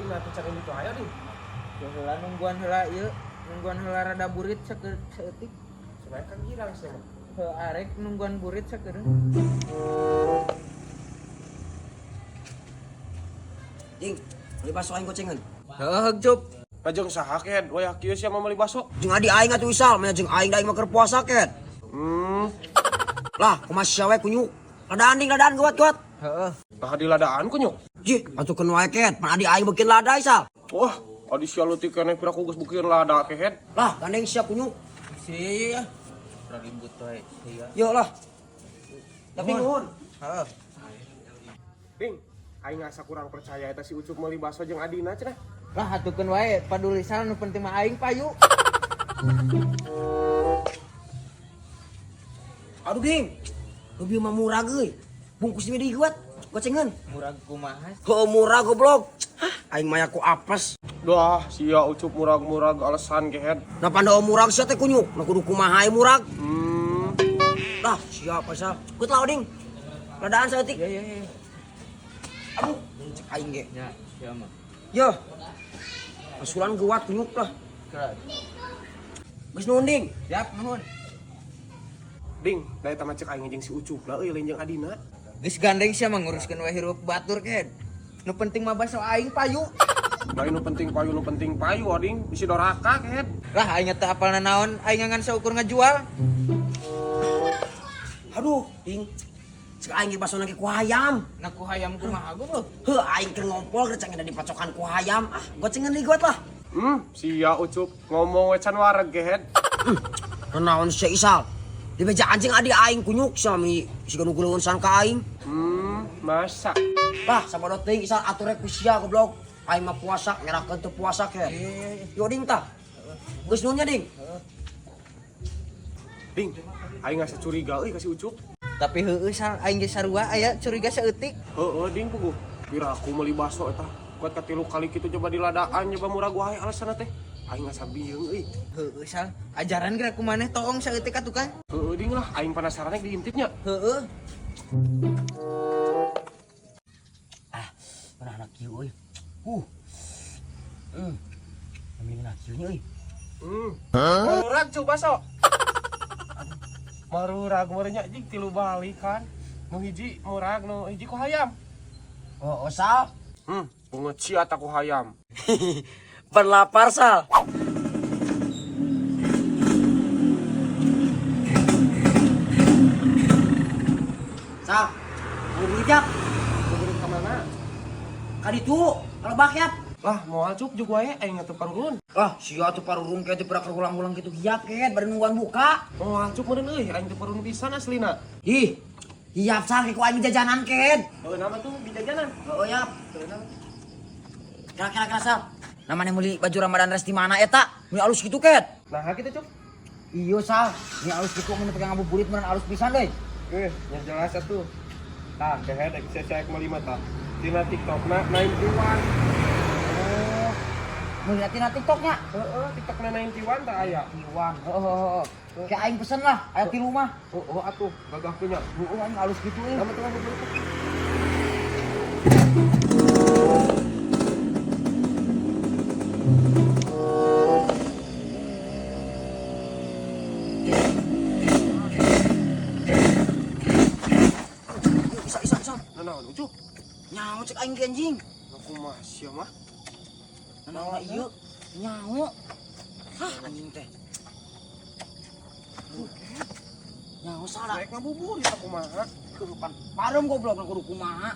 adina teh cari itu ayo ding. Heula nungguan heula ieu, nungguan heula rada burit saeutik. Supaya kan girang sih mah. Heuh arek nungguan burit sakeureung. Ding, beli bakso aing gocengan. Heuh Jup. Lajeng saha ket, we kieu sia mah meuli baso. Jeung adi aing atuh Isal, mah jeung aing da aing mah keur puasa ket. Lah, kumaha sia we kunyuk. Ladaan kuat. Heeh. Nah di ladaan kunyuk. Jih, atuh keun wae ket, pan adi aing beukeun lada Isal. Wah, adi sia leutik keneh piraku geus beukeun lada kehet. Lah, gandeng sia kunyuk. Sia. Ribut wae sia. Yo lah. Tapi nuhun. Heeh. Ding, aing asa kurang percaya eta si Ucup meuli baso jeung adina cenah. Lah atukeun wae padulisan nu penting mah aing payu. Aduh Ding. Lebih mah murah geuy. Bungkus di kuat. Gocengan. Murah kumaha? Heuh murah goblok. Aing mah ku apes. Dah, sia Ucup murag-murag alasan kehet. Nah panda murag sia teh kunyuk. Nah kudu kumaha aing murag. Dah, siapa Sal? Kut lao Ding. Ladaan saeutik. Ya. Aduh, cek aing ge. Ya, sia mah. Yo. Asulan geuat kunyuk lah. Kerat. Geus nuhun Ding. Siap nuhun. Ding, da eta mah cek aing jeung si Ucup lah euy lain jeung adina. Geus gandeng sia mah nguruskeun wae hirup batur ket. Nu penting mah baso aing payu. Lain nu penting payu ading bisi doraka kehet. Lah aing teh apalna naon aing ngan saukur ngajual. Aduh, Ding. Cek aing ge basona ge ku hayam. Nah ku hayam kumaha goblok. Heuh, aing keur ngompol keur cengen di pacokan ku hayam. Ah, gocengan deui guat lah. Sia Ucup ngomong we can wareg kehet. Naon sia Isal? Di meja anjing adi aing kunyuk sami siga nu gulungan san ka aing. Masa. Lah, sabodot teuing Isal atur rek ku sia goblok. Aing mah puasa, ngerakeun teu puasa ke. Yo Ding tah. Geus nuhun nya Ding. Ding, aing asa curiga euy ka si Ucup. Tapi heueuh sal aing ge sarua aya curiga saeutik. Heueuh ding puguh. Piraku meuli baso eta. Kuat katilu kali kitu coba di ladaan nyoba murag wae alasanna teh. Aing asa bieung euy. Heueuh sal ajaran geura kumaneh toong saeutik atuh kan. Heueuh ding lah aing penasaran rek diintipnya. Heueuh. Mana anak kieu euy. Ambil anak kieu nya euy. Marurag cu baso. Marurag meureunnya jeung tilu balik kan. Nu hiji murag, nu hiji ku hayam. Oh, Sal. Pungeut sia ta ku hayam. Pan lapar Sal. Sal, mau bijak. Buru ka mana? Ka ditu, kalebak ya. Lah moal cuk jug wae aing atuh parurun. Ah, sia tuh parurung kieu teh pira ulang-ulang kitu hiap ket bari nungguan buka. Moal cuk meureun euy aing teh parurun pisan aslina. Ih, hiap Sal ku aing jajanan ket. Heueuh nama tuh bijajanan. Oh ya. Kira-kira Sal. Namanya meuli baju Ramadan res di mana eta? Meuli alus kitu ket. Nah kitu cuk. Iya Sal, ini alus kitu mun pegang ngabuburit meureun alus pisan deui. Yang jelas atuh. Tah kehet saya kembali mata. Tina TikTokna 91. Oh. Meuli tina TikToknya. Heeh, TikTokna 91 tah aya. Iwan. Heeh. Kayak aing pesen lah, aya di rumah. Oh atuh gagah punya. Heeh, aing alus kitu euy. Nama tuh buru. Isa. Naon ucup? Nyaho cek aing ge anjing. Aku mah sia mah. Naon ieu? Nyaho. Hah, anjing teh. Nyaho salah. Naik ngabuburit aku mah. Kerupan. Parem goblok kudu kumaha.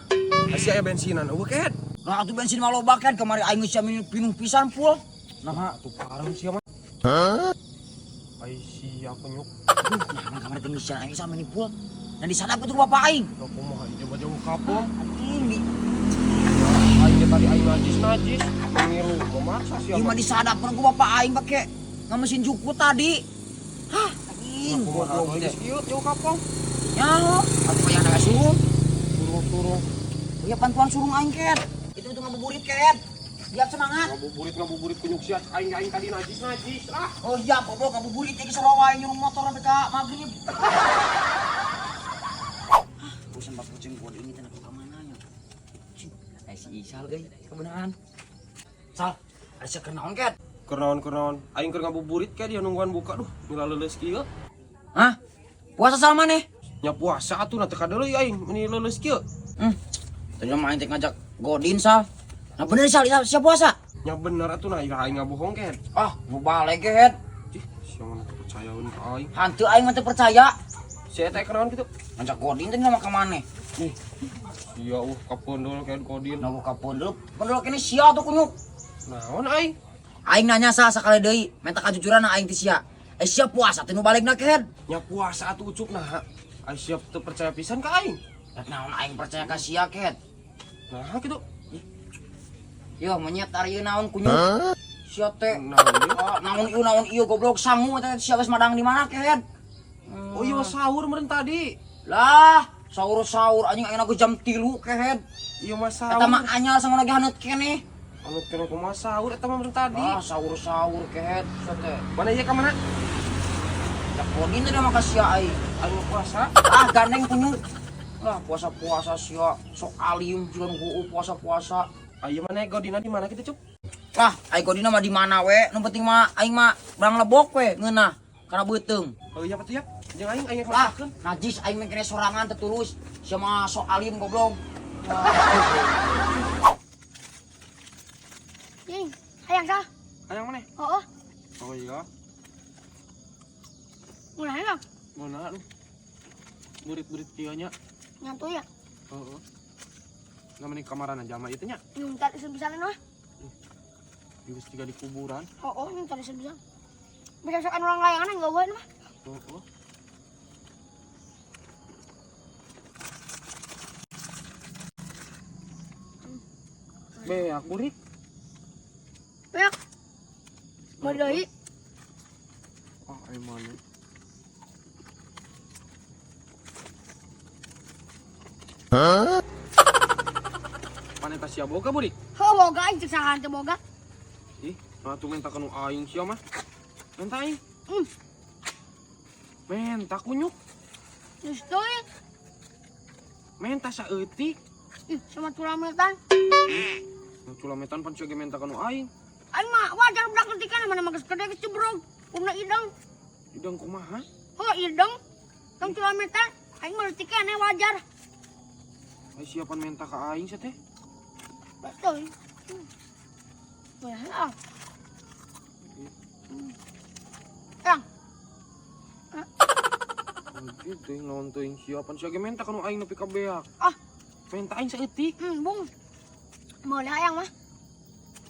Sia aya bensinan eueuh ket. Nah, atuh bensin mah loba kan kemarin aing geus pinuh pisan full. Nah, Tuh parem sia mah. Ai sia penyuk. nah kemarin tinggi sian aing sama ini full. Dan disadap itu bapak aing. Aku mah coba jauh kapung. Anjing di Aing tadi aing najis. Ngilu memaksa sia ieu mah. mah disadapkeun ku bapak aing pake ngamesin juku tadi. Hah, anjing. Aku mah geus ieu jauh kapung. Nyaho, atuh aya ada surung. Turung. Ya pantuan surung aing ket. Itu ngabuburit ket. Siap semangat. Ngabuburit kunyuk sia aing tadi najis. Ah. Oh iya, goblok ngabuburit ge sabawa aing nyurung motor sampai ka magrib. Bosan bak kucing gua ini teh ka mana nya. Si Isal euy, kebenaran. Sal, ada sia kenaon ket? Kenaon aing keur ngabuburit ke dia nungguan buka duh mila leuleus kieu. Hah? Puasa sal maneh? Nya puasa atuh nanti kadeuleuy aing meni leuleus kieu. Tadi mah aing teh ngajak Godin sal. Nah bener sal, siap puasa. Nya bener atuh nah aing ngabohong ke. Ah, mau balik ket. Cih, sia mana percayaeun ka aing. Hantu aing mah teu percaya. Sia teh kenaon kitu? Ngajak Godin teh mah ka maneh. Nih. Sia kapondol kayak Kodin. Nah buka pondok kene sia tuh kunyuk. Naon aing? Aing nanya sal sakali deui, minta kajujuran aing teh sia. Sia puasa teh nu balikna ket. Nya puasa atuh ucuk nah. Aing siap teu percaya pisan ka aing. Da naon aing percaya ka sia ket. Nah kitu. Yo menyet ari ieu naon kunyuk. Sia teh. Naon ieu goblok sangu teh sia geus madang di mana ket. Oh iya sahur meureun tadi. Lah, sahur anjing ayeuna geus jam 3 ket. Iya mah Eta sahur. mah anyal sangu lagi haneut keneh. Anu kena kumaha sahur eta mah meureun tadi. Ah, sahur ket. Sia teh. Mana ieu ka mana? Da Godin teh mah ka sia aing. Anu puasa. Ah, gandeng kunyuk. Lah, puasa-puasa sia sok alim juga nu puasa-puasa. Ayo mana Godina di mana kita, Cuk? Lah, aing Godina mah di mana we? Nu penting mah aing mah barang lebok we ngeunah kana beuteung. Oh iya patuh ya. Jeung aing Lah, masakeun. najis aing mah kene sorangan teu tulus. Sia mah sok alim goblok. Ning, hayang sah. Hayang mana? Oh, Oh iya. mulai lah. Mana lu? Murid-murid kieu nya. Nyantuy ya. Heeh. Namanya kamaran aja mah ieu teh nya. Minta disebisanan mah. Geus tiga di kuburan. Oh, minta disebisan. Bisa sokan orang layangan enggak boleh mah. Heeh. Be, aku rik. Beak. Mau deui. Ah, ayo mana? Pane tas sia boga burik? Oh, boga aing cek sahan teh boga. Ih, atuh menta kanu aing sia mah. Menta aing. Menta kunyuk. Geus teuy. Menta saeutik. Ih, sama tulametan. Nu culametan pan sia ge menta kanu aing. Aing mah wajar budak letikan mana mah geus gede geus cebrog. Kumna ideng. Idang kumaha? Oh, ideng. Tong tulametan. Aing mah letikan wajar. Ai siapan menta ka aing sia teh. Betul. Wah. Yang. Gitu naon teuing siapan sia ge menta kanu aing nepi ka beak. Ah, Menta aing saeutik. bung. Boleh hayang mah.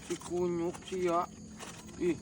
Si kunyuk sia. Ih,